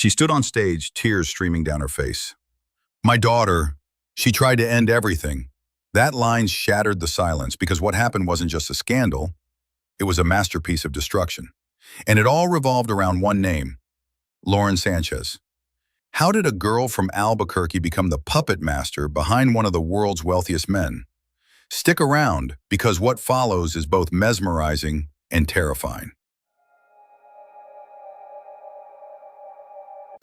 She stood on stage, tears streaming down her face. My daughter, she tried to end everything. That line shattered the silence because what happened wasn't just a scandal, it was a masterpiece of destruction. And it all revolved around one name, Lauren Sanchez. How did a girl from Albuquerque become the puppet master behind one of the world's wealthiest men? Stick around, because what follows is both mesmerizing and terrifying.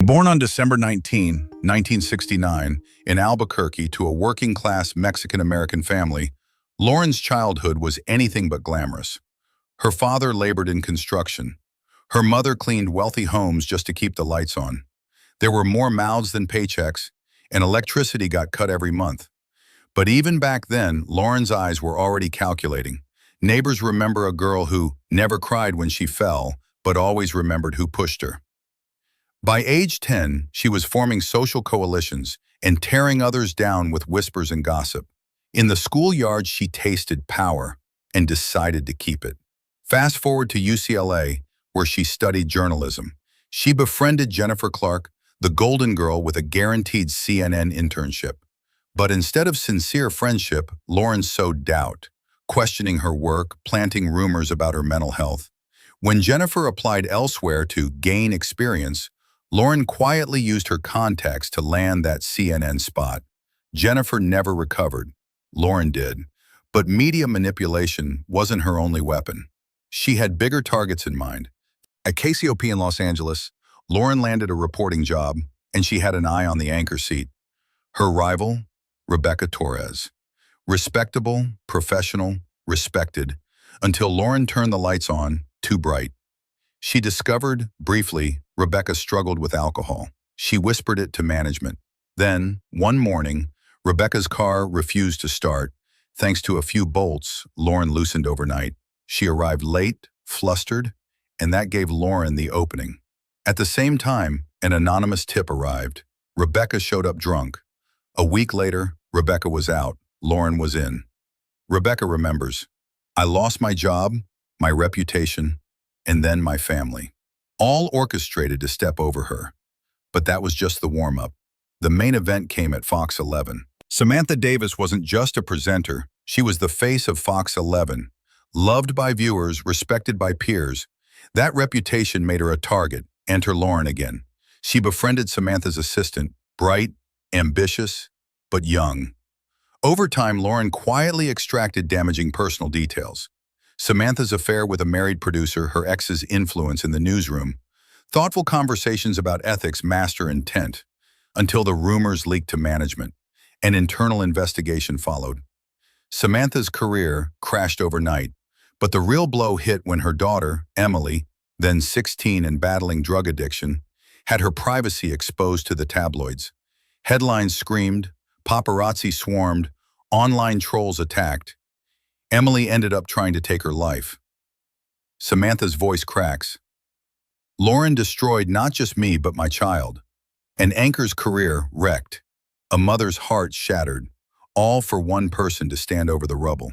Born on December 19, 1969, in Albuquerque to a working-class Mexican-American family, Lauren's childhood was anything but glamorous. Her father labored in construction. Her mother cleaned wealthy homes just to keep the lights on. There were more mouths than paychecks, and electricity got cut every month. But even back then, Lauren's eyes were already calculating. Neighbors remember a girl who never cried when she fell, but always remembered who pushed her. By age 10, she was forming social coalitions and tearing others down with whispers and gossip. In the schoolyard, she tasted power and decided to keep it. Fast forward to UCLA, where she studied journalism. She befriended Jennifer Clark, the golden girl with a guaranteed CNN internship. But instead of sincere friendship, Lauren sowed doubt, questioning her work, planting rumors about her mental health. When Jennifer applied elsewhere to gain experience, Lauren quietly used her contacts to land that CNN spot. Jennifer never recovered. Lauren did. But media manipulation wasn't her only weapon. She had bigger targets in mind. At KCOP in Los Angeles, Lauren landed a reporting job, and she had an eye on the anchor seat. Her rival, Rebecca Torres. Respectable, professional, respected, until Lauren turned the lights on, too bright. She discovered, briefly, Rebecca struggled with alcohol. She whispered it to management. Then, one morning, Rebecca's car refused to start. Thanks to a few bolts Lauren loosened overnight. She arrived late, flustered, and that gave Lauren the opening. At the same time, an anonymous tip arrived. Rebecca showed up drunk. A week later, Rebecca was out. Lauren was in. Rebecca remembers, I lost my job, my reputation, and then my family. All orchestrated to step over her. But that was just the warm-up. The main event came at Fox 11. Samantha Davis wasn't just a presenter, she was the face of Fox 11. Loved by viewers, respected by peers. That reputation made her a target. Enter Lauren again. She befriended Samantha's assistant, bright, ambitious, but young. Over time, Lauren quietly extracted damaging personal details. Samantha's affair with a married producer, her ex's influence in the newsroom, thoughtful conversations about ethics masked her intent, until the rumors leaked to management. An internal investigation followed. Samantha's career crashed overnight, but the real blow hit when her daughter, Emily, then 16 and battling drug addiction, had her privacy exposed to the tabloids. Headlines screamed, paparazzi swarmed, online trolls attacked. Emily ended up trying to take her life. Samantha's voice cracks. Lauren destroyed not just me, but my child. An anchor's career wrecked. A mother's heart shattered. All for one person to stand over the rubble.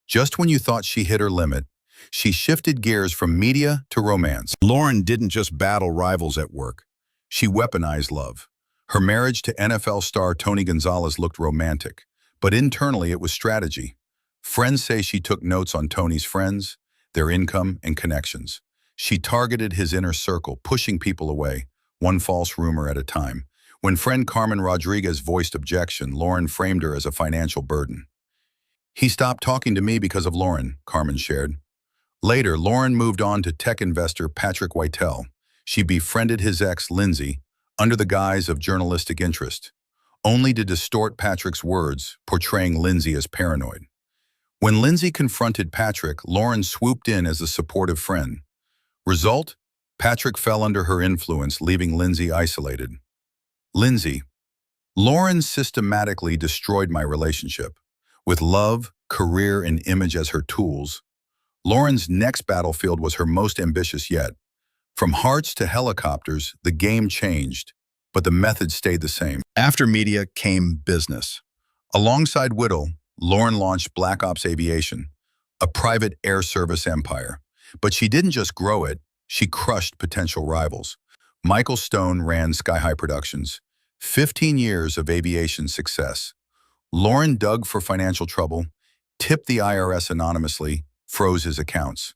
Just when you thought she hit her limit, she shifted gears from media to romance. Lauren didn't just battle rivals at work. She weaponized love. Her marriage to NFL star Tony Gonzalez looked romantic, but internally it was strategy. Friends say she took notes on Tony's friends, their income and connections. She targeted his inner circle, pushing people away, one false rumor at a time. When friend Carmen Rodriguez voiced objection, Lauren framed her as a financial burden. He stopped talking to me because of Lauren, Carmen shared. Later, Lauren moved on to tech investor Patrick Whitell. She befriended his ex, Lindsay, under the guise of journalistic interest, only to distort Patrick's words, portraying Lindsay as paranoid. When Lindsay confronted Patrick, Lauren swooped in as a supportive friend. Result? Patrick fell under her influence, leaving Lindsay isolated. Lindsay. Lauren systematically destroyed my relationship. With love, career, and image as her tools, Lauren's next battlefield was her most ambitious yet. From hearts to helicopters, the game changed, but the method stayed the same. After media came business. Alongside Whittle, Lauren launched Black Ops Aviation, a private air service empire. But she didn't just grow it, she crushed potential rivals. Michael Stone ran Sky High Productions. 15 years of aviation success. Lauren dug for financial trouble, tipped the IRS anonymously, froze his accounts.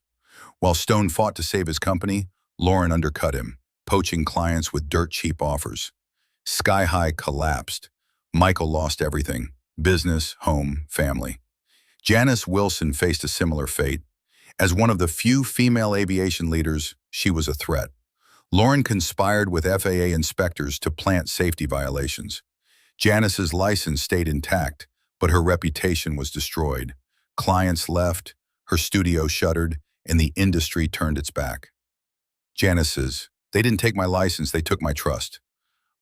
While Stone fought to save his company, Lauren undercut him, poaching clients with dirt-cheap offers. Sky High collapsed. Michael lost everything: business, home, family. Janice Wilson faced a similar fate. As one of the few female aviation leaders, she was a threat. Lauren conspired with FAA inspectors to plant safety violations. Janice's license stayed intact, but her reputation was destroyed. Clients left, her studio shuttered, and the industry turned its back. Janice's, "They didn't take my license, they took my trust."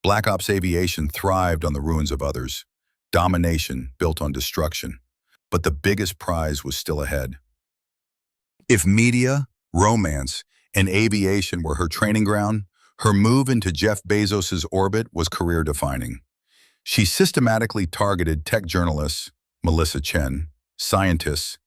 Black Ops Aviation thrived on the ruins of others. Domination built on destruction. But the biggest prize was still ahead. If media, romance, and aviation were her training ground, her move into Jeff Bezos' orbit was career-defining. She systematically targeted tech journalists, Melissa Chen, scientists,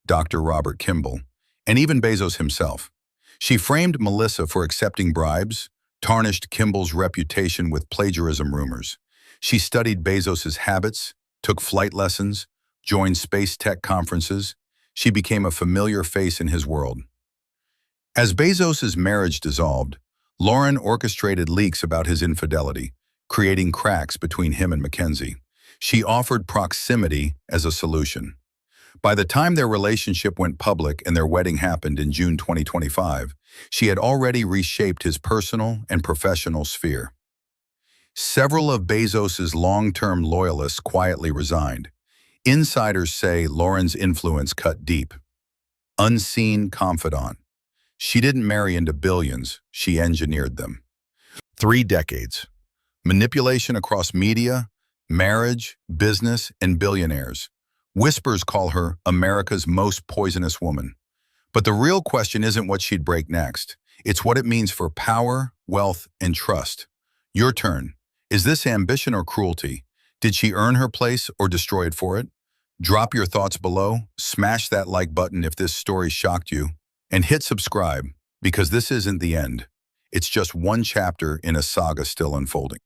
Dr. Robert Kimball, and even Bezos himself. She framed Melissa for accepting bribes, tarnished Kimball's reputation with plagiarism rumors. She studied Bezos' habits, took flight lessons, joined space tech conferences. She became a familiar face in his world. As Bezos' marriage dissolved, Lauren orchestrated leaks about his infidelity, creating cracks between him and Mackenzie. She offered proximity as a solution. By the time their relationship went public and their wedding happened in June 2025, she had already reshaped his personal and professional sphere. Several of Bezos' long-term loyalists quietly resigned. Insiders say Lauren's influence cut deep. Unseen confidant. She didn't marry into billions, she engineered them. 3 decades. Manipulation across media, marriage, business, and billionaires. Whispers call her America's most poisonous woman. But the real question isn't what she'd break next. It's what it means for power, wealth, and trust. Your turn. Is this ambition or cruelty? Did she earn her place or destroy it for it? Drop your thoughts below, smash that like button if this story shocked you, and hit subscribe, because this isn't the end. It's just one chapter in a saga still unfolding.